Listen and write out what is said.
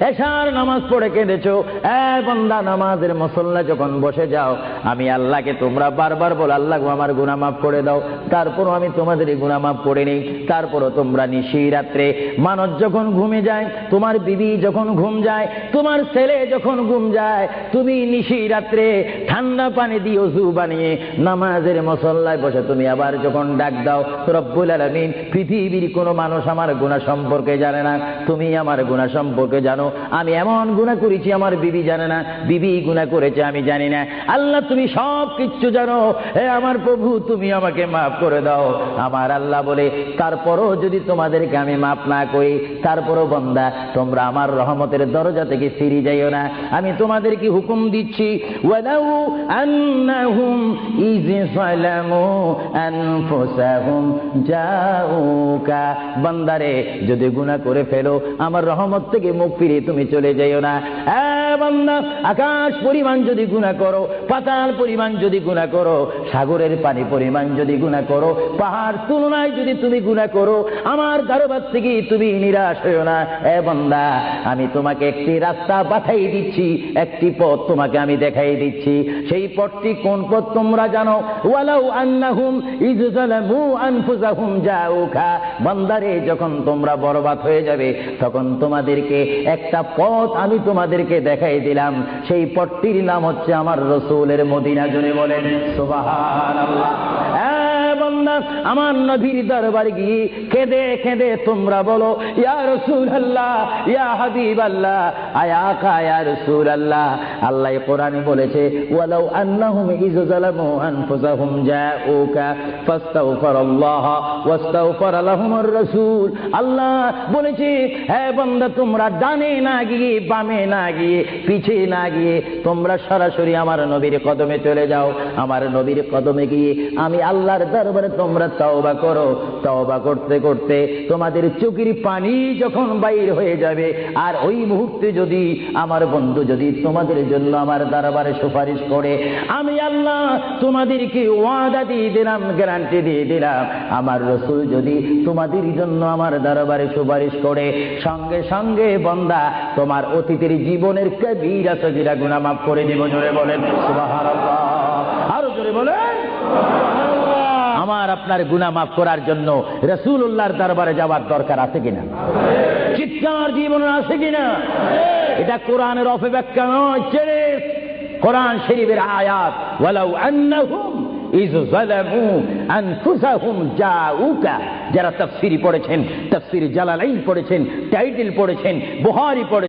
এশার নামাজ পড়ে কেঁদেছো, বান্দা নামাজের মুসল্লা যখন বসে যাও, আমি আল্লাহকে তোমরা বারবার বলো আল্লাহ আমার গুনাহ মাফ করে দাও, তারপরও আমি তোমাদের গুনাহ মাফ করে নেই। তারপরও তোমরা নিশি রাত্রে মানুষ যখন ঘুমে যায়, তোমার বিবি যখন ঘুম যায়, তোমার ছেলে যখন ঘুম যায়, তুমি নিশি রাত্রে ঠান্ডা পানি দিয়ে ওযু বানিয়ে নামাজের মুসল্লায় বসে তুমি আবার যখন ডাক দাও রব্বুল আলামিন, পৃথিবীর কোনো মানুষ আমার গুনাহ সম্পর্কে জানে না, তুমি আমার গুনাহ সম্পর্কে জানো। আমি এমন গুনাহ করেছি আমার বিবি জানে না, বিবি গুনাহ করেছে আমি জানি না। আল্লাহ তুমি সব কিচ্ছু জানো, হে আমার প্রভু তুমি আমাকে মাফ করে দাও। আমার আল্লাহ বলে তারপরও যদি তোমাদেরকে আমি মাফ না করি, তারপরও বান্দা তোমরা আমার রহমতের দরজা থেকে ফিরে যাইও না। আমি তোমাদেরকে হুকুম দিচ্ছি, ওয়ালাউ আন্নাহুম ইয যালামু আনফুসাহুম জাউকা, বান্দারে যদি গুনাহ করে ফেলো আমার রহমত থেকে মুখ ফিরে তুমি চলে যাইও না। বান্দা আকাশ পরিমাণ যদি গুনাহ করো, পাতাল পরিমাণ যদি গুনাহ করো, সাগরের পানি পরিমাণ যদি গুনাহ করো, পাহাড় তুলনায় যদি তুমি গুনাহ করো, আমার দরবার থেকে তুমি নিরাশ হইও না। বান্দা আমি তোমাকে একটি রাস্তা পাঠাই দিচ্ছি, একটি পথ তোমাকে আমি দেখাই দিচ্ছি। সেই পথটি কোন পথ তোমরা জানো? ওয়ালাউ আন্নাহুম ইয যালামু আনফুসাহুম জাউকা, বান্দারে যখন তোমরা বরবাদ হয়ে যাবে তখন তোমাদেরকে একটা পথ আমি তোমাদেরকে দেখাই দিলাম, সেই পথটির নাম হচ্ছে আমার রাসূলের মদিনা। জোরে বলেন সুবহানাল্লাহ। বান্দা আমার নবীর দরবারে গিয়ে কেঁদে কেঁদে তোমরা বলো ইয়া রাসূলুল্লাহ, ইয়া হাবিবাল্লাহ, আয়া আকা ইয়া রাসূলুল্লাহ। আল্লাহ কোরআনে বলেছে ওয়ালাউ আন্নাহুম ইয যালামু আনফুসাহুম জাউকা ফাস্তাগফিরুল্লাহ ওয়াস্তাগফার লাহুমুর রাসূল। আল্লাহ বলেছে হে বান্দা তোমরা ডানে না গিয়ে, বামে না গিয়ে, পিছে না গিয়ে তোমরা সরাসরি আমার নবীর কদমে চলে যাও। আমার নবীর কদমে গিয়ে আমি আল্লাহর দরবারে তোমরা তওবা করো। তওবা করতে করতে তোমাদের চোখের পানি যখন বাইর হয়ে যাবে, আর ওই মুহূর্তে যদি আমার বন্ধু যদি তোমাদের জন্য আমার দরবারে সুপারিশ করে, আমি আল্লাহ তোমাদেরকে ওয়াদা দিয়ে দিলাম, গ্যারান্টি দিয়ে দিলাম, আমার রাসূল যদি তোমাদের জন্য আমার দরবারে সুপারিশ করে, সঙ্গে সঙ্গে বান্দা তোমার অতীতের জীবনের কবিরা সগীরা গুনাহ মাফ করে দিব। জোরে বলেন সুবহানাল্লাহ, আরো জোরে বলেন। আমার আপনার গুনাহ মাফ করার জন্য রাসূলুল্লাহর দরবারে যাওয়ার দরকার আছে কিনা? চিৎকার জীবন আছে কিনা? এটা কোরআনের অপব্যাখ্যা নয়, কোরআন শরীফের আয়াত। ওয়ালাউ আন্নাহুম ইয যালামু আনফুসাহুম জাউকা, যারা তাফসীর পড়েছেন, তাফসীর জালালাইন পড়েছেন, টাইটেল পড়েছেন, বুখারী পড়েছেন,